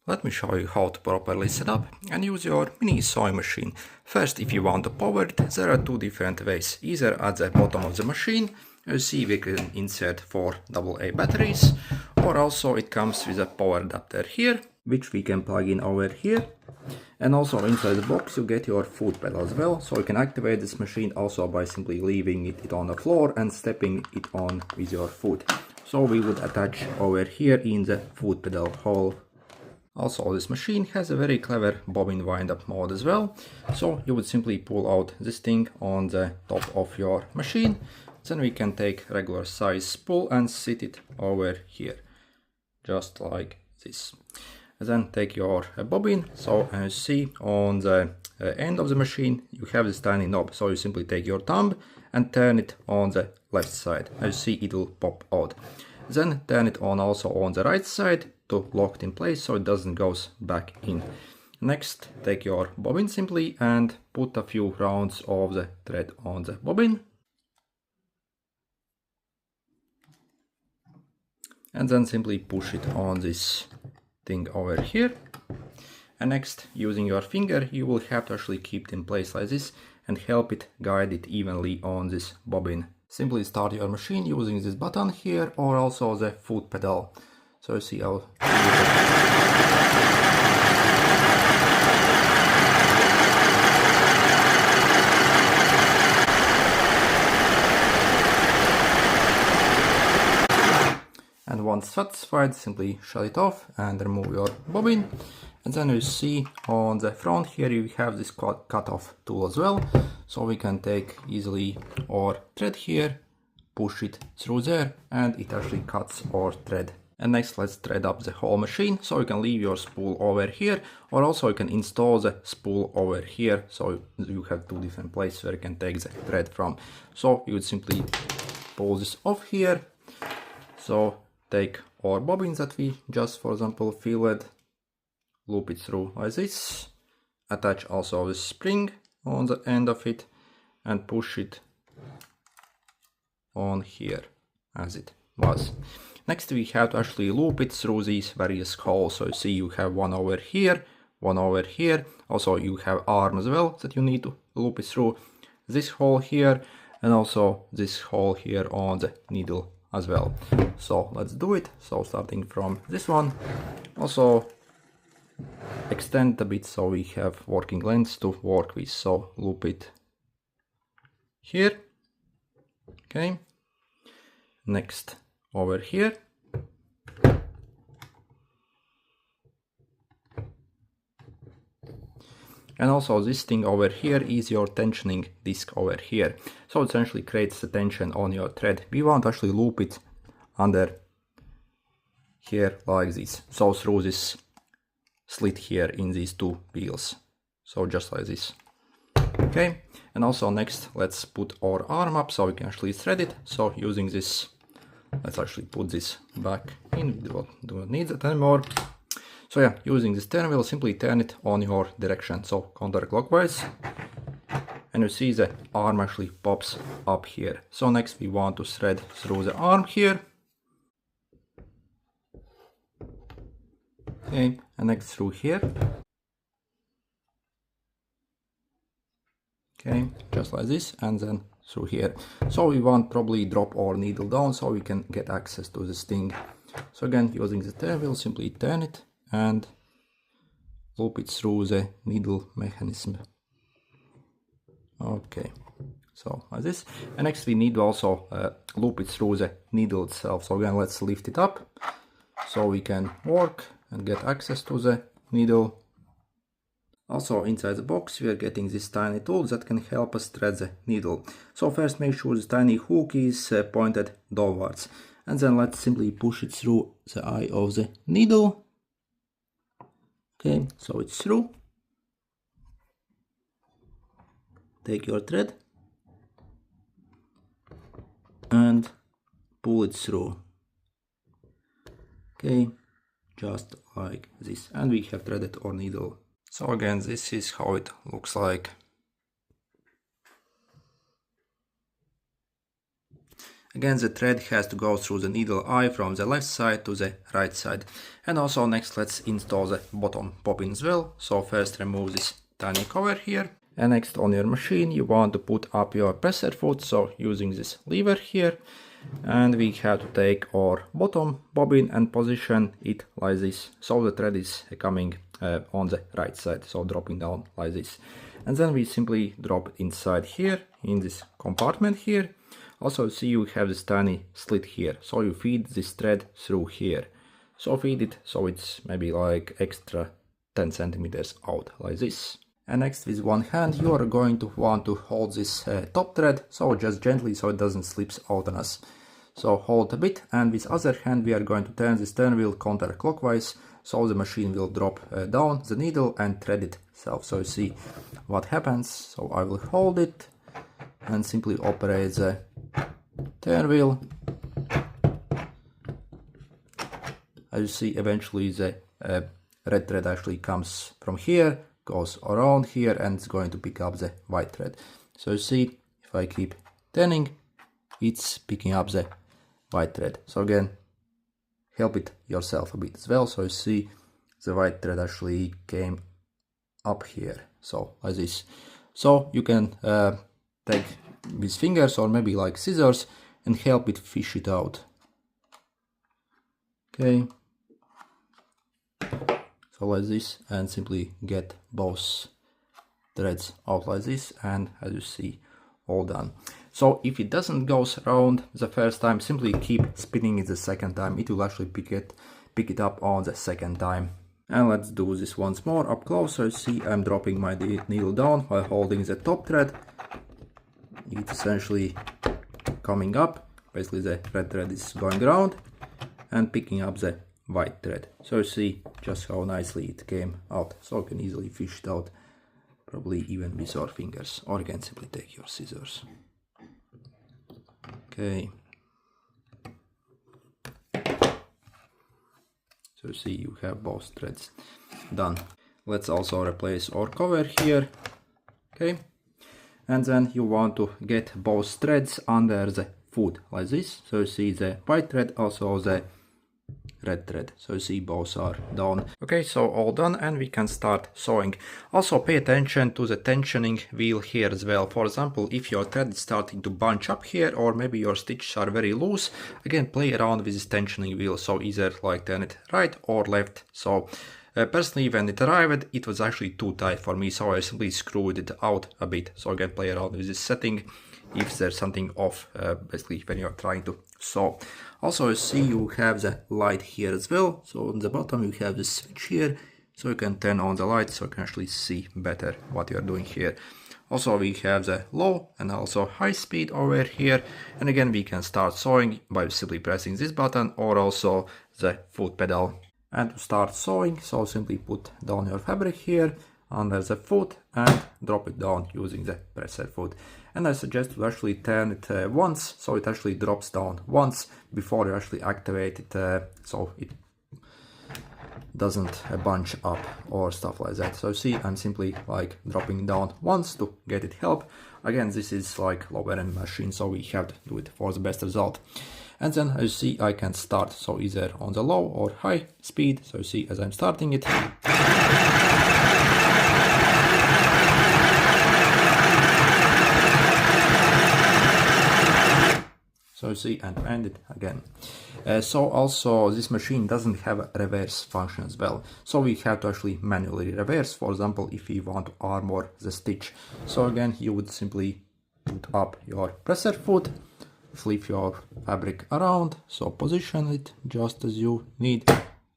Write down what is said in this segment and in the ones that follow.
Let me show you how to properly set up and use your mini sewing machine. First, if you want to power it, there are two different ways. Either at the bottom of the machine, you see we can insert 4 AA batteries, or also it comes with a power adapter here, which we can plug in over here. And also inside the box you get your foot pedal as well, so you can activate this machine also by simply leaving it on the floor and stepping it on with your foot. So we would attach over here in the foot pedal hole. Also, this machine has a very clever bobbin windup mode as well. So you would simply pull out this thing on the top of your machine. Then we can take regular size spool and sit it over here, just like this. And then take your bobbin. So as you see on the end of the machine, you have this tiny knob. So you simply take your thumb and turn it on the left side. As you see, it will pop out. Then turn it on also on the right side to lock it in place so it doesn't go back in. Next, take your bobbin simply and put a few rounds of the thread on the bobbin. And then simply push it on this thing over here. And next, using your finger, you will have to actually keep it in place like this and help it guide it evenly on this bobbin. Simply start your machine using this button here or also the foot pedal. So you see how and once satisfied, simply shut it off and remove your bobbin. And then you see on the front here you have this cut-off tool as well. So we can take easily our thread here, push it through there, and it actually cuts our thread. And next, let's thread up the whole machine. So you can leave your spool over here, or also you can install the spool over here. So you have two different places where you can take the thread from. So you would simply pull this off here. So take our bobbins that we just, for example, filled, loop it through like this, attach also the spring on the end of it and push it on here as it was. Next, we have to actually loop it through these various holes. So you see you have one over here, one over here. Also you have arm as well that you need to loop it through this hole here and also this hole here on the needle as well. So let's do it. So starting from this one, also extend a bit so we have working lengths to work with. So loop it here. Okay. Next over here. And also this thing over here is your tensioning disc over here. So it essentially creates the tension on your thread. We want to actually loop it under here like this. So through this slit here in these two peels. So just like this. Okay. And also next, let's put our arm up so we can actually thread it. So using this, let's actually put this back in. We don't need that anymore. So yeah, using this turn wheel, simply turn it on your direction, so counterclockwise. And you see the arm actually pops up here. So next we want to thread through the arm here. Okay, and next through here. Okay, just like this, and then through here. So we want probably drop our needle down so we can get access to this thing. So again, using the turn wheel, simply turn it and loop it through the needle mechanism. Okay, so like this. And next we need to also loop it through the needle itself. So again, let's lift it up so we can work and get access to the needle. Also inside the box we are getting this tiny tool that can help us thread the needle. So first make sure the tiny hook is pointed downwards. And then let's simply push it through the eye of the needle. Okay, so it's through. Take your thread and pull it through. Okay, just like this. And we have threaded our needle. So again, this is how it looks like. Again, the thread has to go through the needle eye from the left side to the right side. And also next let's install the bottom bobbin as well. So first remove this tiny cover here. And next on your machine you want to put up your presser foot, so using this lever here. And we have to take our bottom bobbin and position it like this, so the thread is coming on the right side, so dropping down like this. And then we simply drop it inside here in this compartment here. Also see you have this tiny slit here, so you feed this thread through here. So feed it so it's maybe like extra 10 centimeters out like this. And next with one hand you are going to want to hold this top thread, so just gently so it doesn't slip out on us. So hold a bit, and with other hand we are going to turn this turn wheel counterclockwise, so the machine will drop down the needle and thread itself. So you see what happens. So I will hold it and simply operate the turn wheel. As you see, eventually the red thread actually comes from here, goes around here, and it's going to pick up the white thread. So you see, if I keep turning, it's picking up the white thread. So again, help it yourself a bit as well. So you see the white thread actually came up here, so like this. So you can take with fingers or maybe like scissors and help it fish it out. Okay, so like this, and simply get both threads out like this, and as you see, all done. So if it doesn't go around the first time, simply keep spinning it the second time. It will actually pick it up on the second time. And let's do this once more up close. So you see I'm dropping my needle down while holding the top thread. It's essentially coming up. Basically the red thread is going around and picking up the white thread. So you see just how nicely it came out. So you can easily fish it out, probably even with your fingers, or you can simply take your scissors. Okay. So you see you have both threads done. Let's also replace our cover here. Okay. And then you want to get both threads under the foot like this. So you see the white thread, also the red thread. So you see both are down. Okay, so all done, and we can start sewing. Also pay attention to the tensioning wheel here as well. For example, if your thread is starting to bunch up here, or maybe your stitches are very loose, again play around with this tensioning wheel. So either like turn it right or left. So personally, when it arrived, it was actually too tight for me, so I simply screwed it out a bit. So again, play around with this setting if there's something off, basically when you're trying to sew. Also, you see you have the light here as well. So on the bottom you have the switch here, so you can turn on the light so you can actually see better what you're doing here. Also we have the low and also high speed over here, and again we can start sewing by simply pressing this button or also the foot pedal. And to start sewing, so simply put down your fabric here under the foot and drop it down using the presser foot. And I suggest to actually turn it once, so it actually drops down once before you actually activate it, so it doesn't bunch up or stuff like that. So see, I'm simply like dropping down once to get it help. Again, this is like lower end machine, so we have to do it for the best result. And then as you see, I can start, so either on the low or high speed. So you see, as I'm starting it, so you see, and end it again. So also this machine doesn't have a reverse function as well. So we have to actually manually reverse, for example, if you want to armor the stitch. So again, you would simply put up your presser foot, flip your fabric around, so position it just as you need.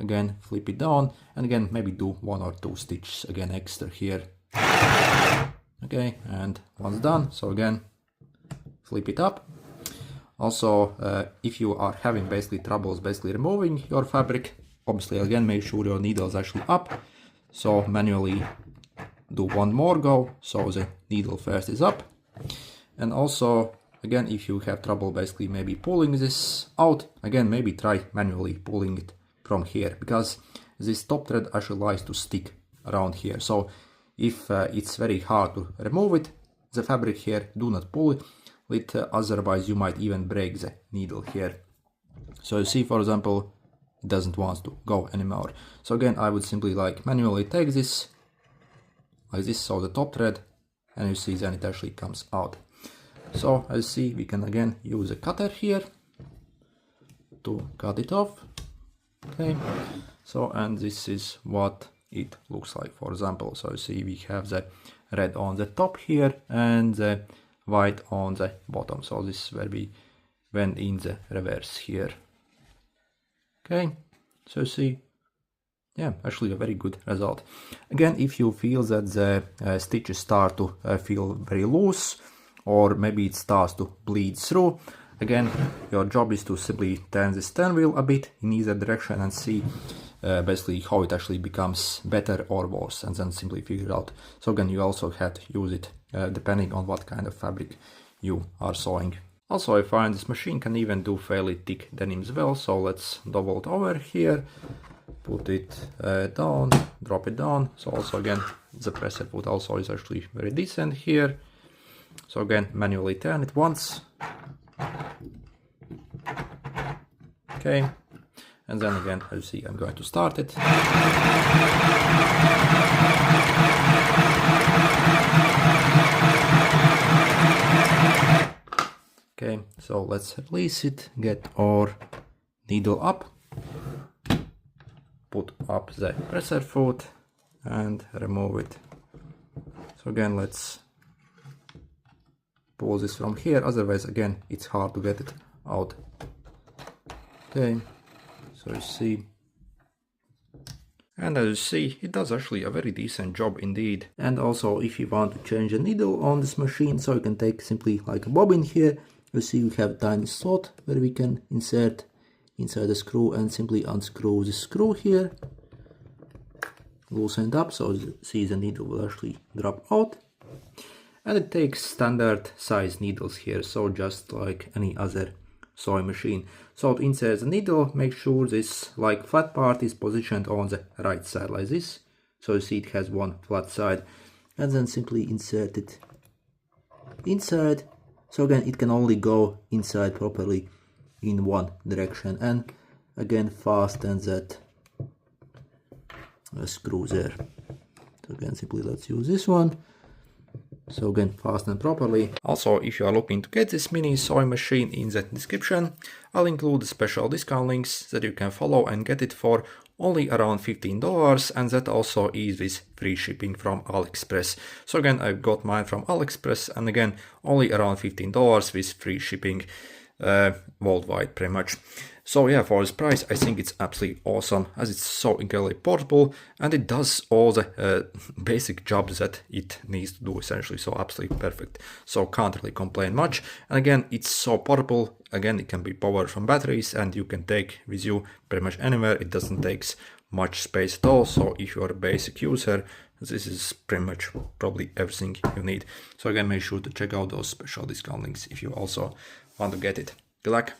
Again, flip it down, and again, maybe do 1 or 2 stitches again extra here. Okay, and once done, so again, flip it up. Also, if you are having basically troubles removing your fabric, obviously again make sure your needle is actually up. So manually do one more go, so the needle first is up. And also, again, if you have trouble basically maybe pulling this out, again maybe try manually pulling it from here, because this top thread actually likes to stick around here. So if it's very hard to remove it, the fabric here, do not pull it. otherwise you might even break the needle here. So you see, for example, it doesn't want to go anymore. So again, I would simply like manually take this like this, so the top thread, and you see then it actually comes out. So as you see, we can again use a cutter here to cut it off. Okay, so and this is what it looks like, for example. So you see we have the red on the top here and the white on the bottom. So this is where we went in the reverse here. Okay, so you see, yeah, actually a very good result. Again, if you feel that the stitches start to feel very loose, or maybe it starts to bleed through, again, your job is to simply turn the stern wheel a bit in either direction and see basically how it actually becomes better or worse, and then simply figure it out. So again, you also have to use it depending on what kind of fabric you are sewing. Also, I find this machine can even do fairly thick denim as well, so let's double it over here, put it down, drop it down. So also again, the presser foot also is actually very decent here. So again, manually turn it once. Okay, and then again, as you see, I'm going to start it. Okay, so let's release it, get our needle up, put up the presser foot and remove it. So again, let's pull this from here, otherwise again it's hard to get it out. Okay, so you see, and as you see, it does actually a very decent job indeed. And also, if you want to change the needle on this machine, so you can take simply like a bobbin here. You see we have a tiny slot where we can insert inside the screw and simply unscrew the screw here, loosen it up, so you see the needle will actually drop out. And it takes standard size needles here, so just like any other sewing machine. So to insert the needle, make sure this like flat part is positioned on the right side like this. So you see it has one flat side, and then simply insert it inside. So again, it can only go inside properly in one direction, and again fasten that screw there. So again, simply let's use this one. So again, fasten properly. Also, if you are looking to get this mini sewing machine, in the description I'll include the special discount links that you can follow and get it for only around $15, and that also is with free shipping from AliExpress. So again, I got mine from AliExpress, and again only around $15 with free shipping worldwide pretty much. So yeah, for this price I think it's absolutely awesome, as it's so incredibly portable and it does all the basic jobs that it needs to do essentially, so absolutely perfect. So can't really complain much. And again, it's so portable. Again, it can be powered from batteries and you can take with you pretty much anywhere. It doesn't take much space at all, so if you're a basic user, this is pretty much probably everything you need. So again, make sure to check out those special discount links if you also want to get it. Good luck!